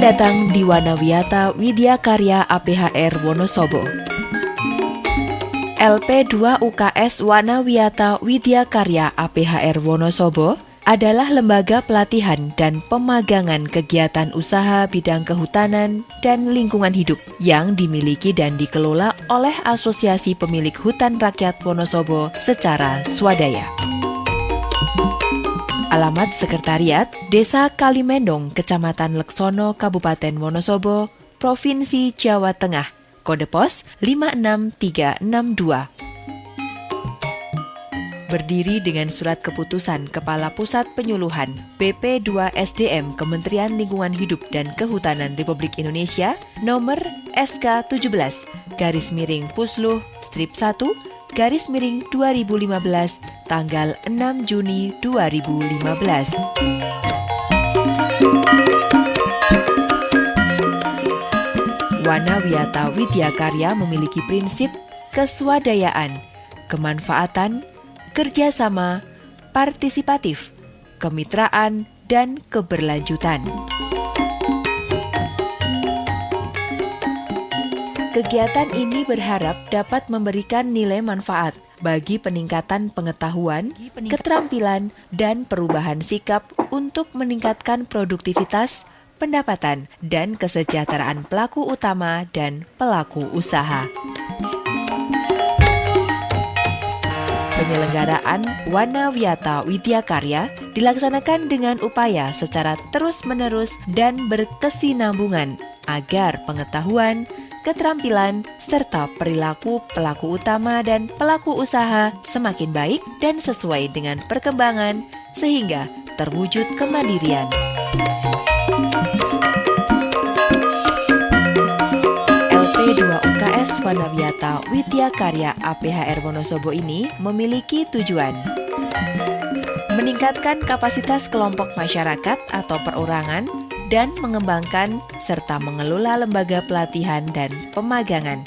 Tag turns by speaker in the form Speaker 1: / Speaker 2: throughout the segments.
Speaker 1: datang di Wanawiyata Widya Karya APHR Wonosobo. LP2 UKS Wanawiyata Widya Karya APHR Wonosobo adalah lembaga pelatihan dan pemagangan kegiatan usaha bidang kehutanan dan lingkungan hidup yang dimiliki dan dikelola oleh Asosiasi Pemilik Hutan Rakyat Wonosobo secara swadaya. Alamat Sekretariat Desa Kalimendong, Kecamatan Leksono, Kabupaten Wonosobo, Provinsi Jawa Tengah. Kode pos 56362. Berdiri dengan surat keputusan Kepala Pusat Penyuluhan BP2 SDM Kementerian Lingkungan Hidup dan Kehutanan Republik Indonesia nomor SK17-Pusluh-1-2015 tanggal 6 Juni 2015. Wanawiyata Widya Karya memiliki prinsip keswadayaan, kemanfaatan, kerjasama, partisipatif, kemitraan, dan keberlanjutan. Kegiatan ini berharap dapat memberikan nilai manfaat bagi peningkatan pengetahuan, keterampilan, dan perubahan sikap untuk meningkatkan produktivitas, pendapatan, dan kesejahteraan pelaku utama dan pelaku usaha. Penyelenggaraan Wanawiyata Widya Karya dilaksanakan dengan upaya secara terus-menerus dan berkesinambungan agar pengetahuan, keterampilan, serta perilaku pelaku utama dan pelaku usaha semakin baik dan sesuai dengan perkembangan sehingga terwujud kemandirian. LP2 UKS Wanawiyata Widya Karya APHR Wonosobo ini memiliki tujuan meningkatkan kapasitas kelompok masyarakat atau perorangan dan mengembangkan serta mengelola lembaga pelatihan dan pemagangan.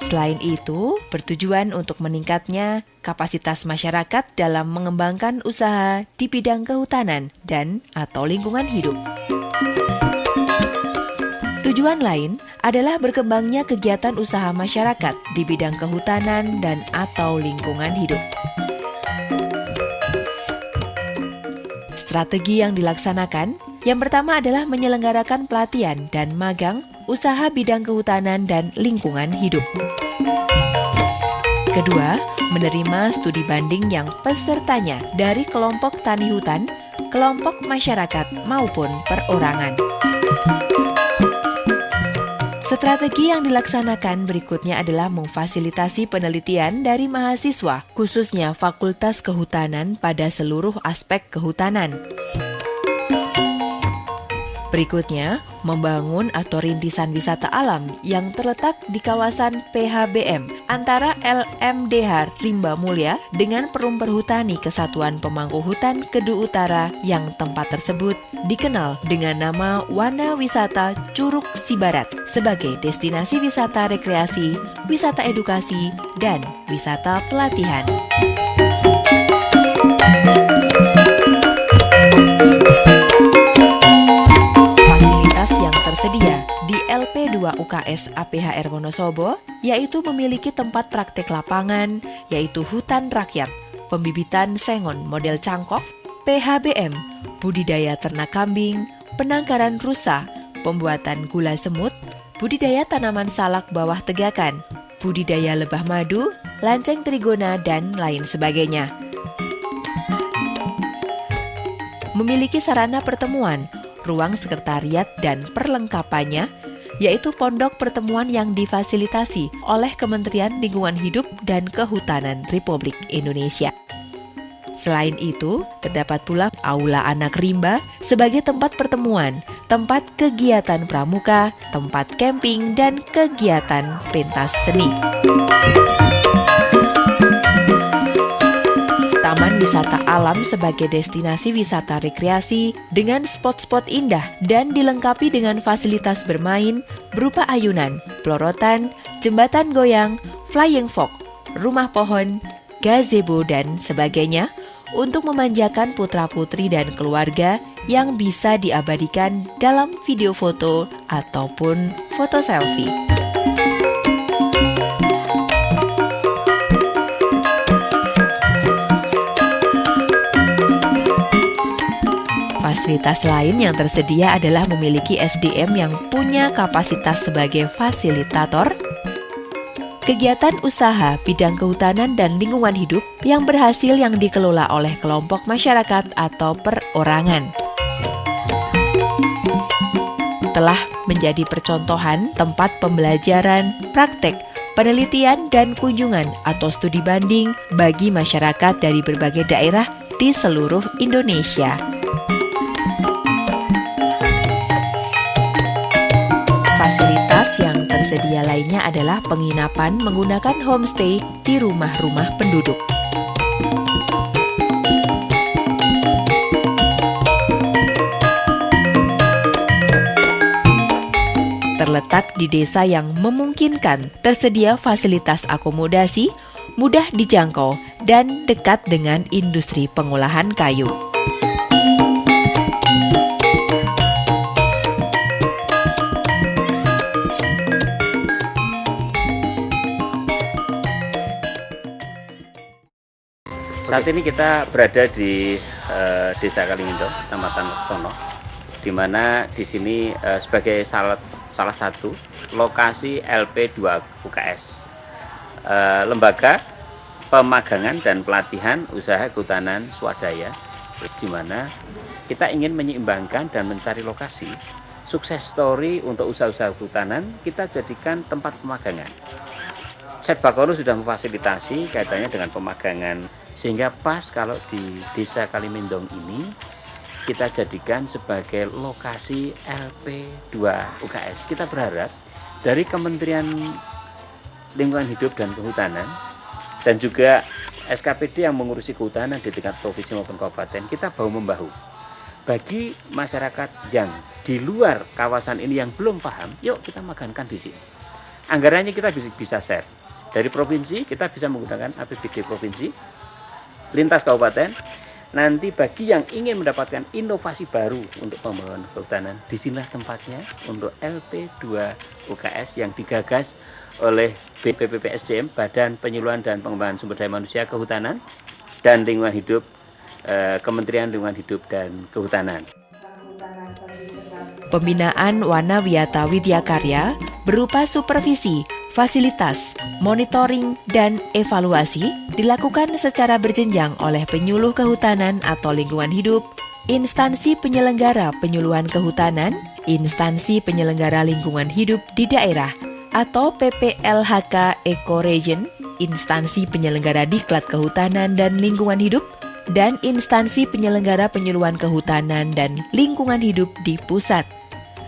Speaker 1: Selain itu, bertujuan untuk meningkatnya kapasitas masyarakat dalam mengembangkan usaha di bidang kehutanan dan atau lingkungan hidup. Tujuan lain adalah berkembangnya kegiatan usaha masyarakat di bidang kehutanan dan atau lingkungan hidup. Strategi yang dilaksanakan, yang pertama adalah menyelenggarakan pelatihan dan magang usaha bidang kehutanan dan lingkungan hidup. Kedua, menerima studi banding yang pesertanya dari kelompok tani hutan, kelompok masyarakat maupun perorangan. Strategi yang dilaksanakan berikutnya adalah memfasilitasi penelitian dari mahasiswa, khususnya Fakultas Kehutanan pada seluruh aspek kehutanan. Berikutnya, membangun atau rintisan wisata alam yang terletak di kawasan PHBM antara LMDH Rimba Mulya dengan Perum Perhutani Kesatuan Pemangku Hutan Kedu Utara yang tempat tersebut dikenal dengan nama Wanawisata Curug Sibarat sebagai destinasi wisata rekreasi, wisata edukasi, dan wisata pelatihan. Tersedia di LP2 UKS APHR Wonosobo, yaitu memiliki tempat praktek lapangan, yaitu hutan rakyat, pembibitan sengon model cangkok, PHBM, budidaya ternak kambing, penangkaran rusa, pembuatan gula semut, budidaya tanaman salak bawah tegakan, budidaya lebah madu, lanceng trigona, dan lain sebagainya. Memiliki sarana pertemuan, ruang sekretariat dan perlengkapannya, yaitu pondok pertemuan yang difasilitasi oleh Kementerian Lingkungan Hidup dan Kehutanan Republik Indonesia. Selain itu, terdapat pula Aula Anak Rimba sebagai tempat pertemuan, tempat kegiatan pramuka, tempat camping, dan kegiatan pentas seni. Taman wisata alam sebagai destinasi wisata rekreasi dengan spot-spot indah dan dilengkapi dengan fasilitas bermain berupa ayunan, pelorotan, jembatan goyang, flying fox, rumah pohon, gazebo, dan sebagainya untuk memanjakan putra-putri dan keluarga yang bisa diabadikan dalam video foto ataupun foto selfie. Fasilitas lain yang tersedia adalah memiliki SDM yang punya kapasitas sebagai fasilitator, kegiatan usaha bidang kehutanan dan lingkungan hidup yang berhasil yang dikelola oleh kelompok masyarakat atau perorangan. Telah menjadi percontohan tempat pembelajaran, praktek, penelitian, dan kunjungan atau studi banding bagi masyarakat dari berbagai daerah di seluruh Indonesia. Fasilitas yang tersedia lainnya adalah penginapan menggunakan homestay di rumah-rumah penduduk. Terletak di desa yang memungkinkan tersedia fasilitas akomodasi, mudah dijangkau, dan dekat dengan industri pengolahan kayu.
Speaker 2: Saat ini kita berada di Desa Kalimindo, Kecamatan Sono, di mana di sini sebagai salah satu lokasi LP2 UKS, lembaga pemagangan dan pelatihan usaha kehutanan swadaya, di mana kita ingin menyeimbangkan dan mencari lokasi sukses story untuk usaha-usaha kehutanan. Kita jadikan tempat pemagangan. Setbakono sudah memfasilitasi kaitannya dengan pemagangan, sehingga pas kalau di Desa Kalimindong ini kita jadikan sebagai lokasi LP2 UKS. Kita berharap dari Kementerian Lingkungan Hidup dan Kehutanan dan juga SKPD yang mengurusi kehutanan di tingkat provinsi maupun kabupaten, kita bahu-membahu. Bagi masyarakat yang di luar kawasan ini yang belum paham, yuk kita magangkan di sini. Anggarannya kita bisa share. Dari provinsi kita bisa menggunakan APBD provinsi, lintas kabupaten. Nanti bagi yang ingin mendapatkan inovasi baru untuk pembangunan kehutanan, disinilah tempatnya untuk LP2 UKS yang digagas oleh BPPSDM, Badan Penyuluhan dan Pengembangan Sumber Daya Manusia Kehutanan dan Lingkungan Hidup, Kementerian Lingkungan Hidup dan Kehutanan.
Speaker 1: Pembinaan Wana Wiyata Widya Karya berupa supervisi, fasilitas, monitoring, dan evaluasi dilakukan secara berjenjang oleh penyuluh kehutanan atau lingkungan hidup, instansi penyelenggara penyuluhan kehutanan, instansi penyelenggara lingkungan hidup di daerah atau PPLHK Ecoregion, instansi penyelenggara Diklat Kehutanan dan Lingkungan Hidup, dan instansi penyelenggara penyuluhan kehutanan dan lingkungan hidup di pusat.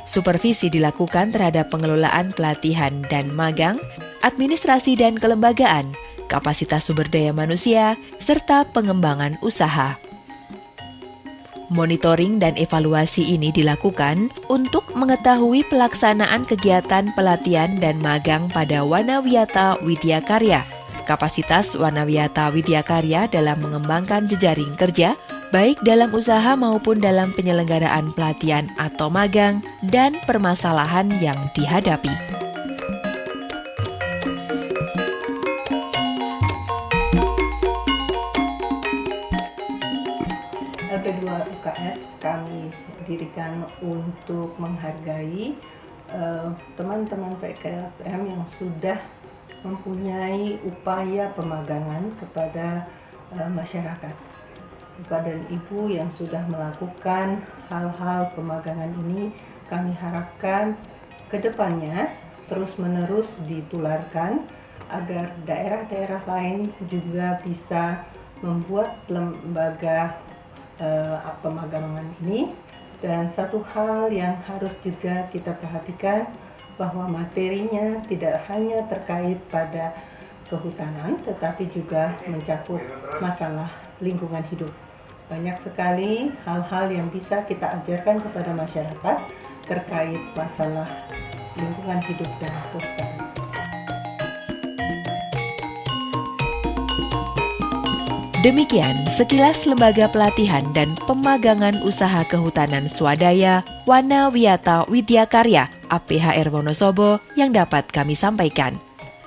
Speaker 1: Supervisi dilakukan terhadap pengelolaan pelatihan dan magang, administrasi dan kelembagaan, kapasitas sumber daya manusia, serta pengembangan usaha. Monitoring dan evaluasi ini dilakukan untuk mengetahui pelaksanaan kegiatan pelatihan dan magang pada Wana Wiyata Widya Karya. Kapasitas Wana Wiyata Widya Karya dalam mengembangkan jejaring kerja, baik dalam usaha maupun dalam penyelenggaraan pelatihan atau magang, dan permasalahan yang dihadapi.
Speaker 3: LP2 UKS kami dirikan untuk menghargai teman-teman PKSM yang sudah mempunyai upaya pemagangan kepada masyarakat. Bapak dan Ibu yang sudah melakukan hal-hal pemagangan ini, kami harapkan ke depannya terus-menerus ditularkan agar daerah-daerah lain juga bisa membuat lembaga pemagangan ini. Dan satu hal yang harus juga kita perhatikan, bahwa materinya tidak hanya terkait pada kehutanan, tetapi juga mencakup masalah lingkungan hidup. Banyak sekali hal-hal yang bisa kita ajarkan kepada masyarakat terkait masalah lingkungan hidup dan kehutanan.
Speaker 1: Demikian sekilas lembaga pelatihan dan pemagangan usaha kehutanan swadaya Wana Wiyata Widyakarya APHR Wonosobo yang dapat kami sampaikan.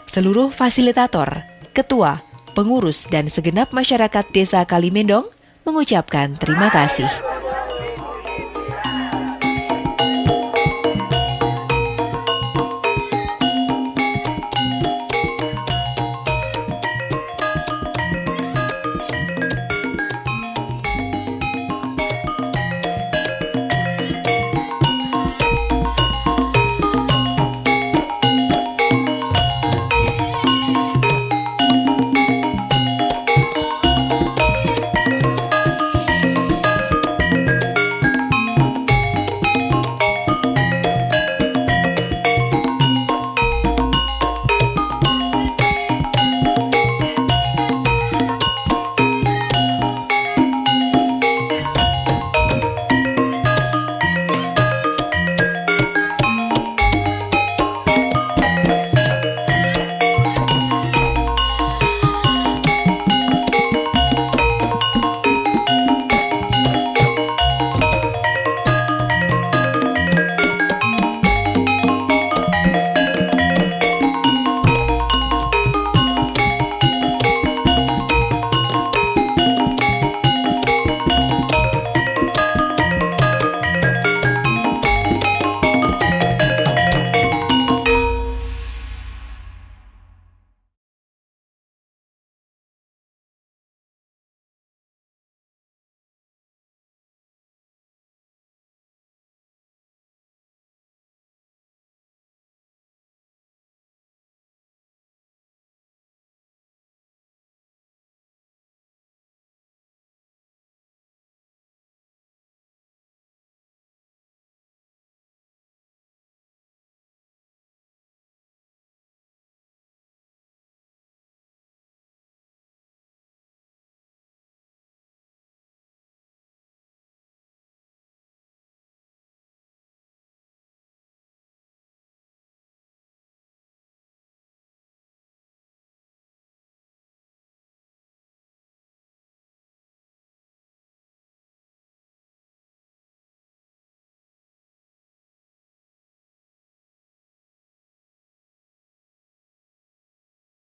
Speaker 1: Seluruh fasilitator, ketua, pengurus dan segenap masyarakat Desa Kalimendong mengucapkan terima kasih.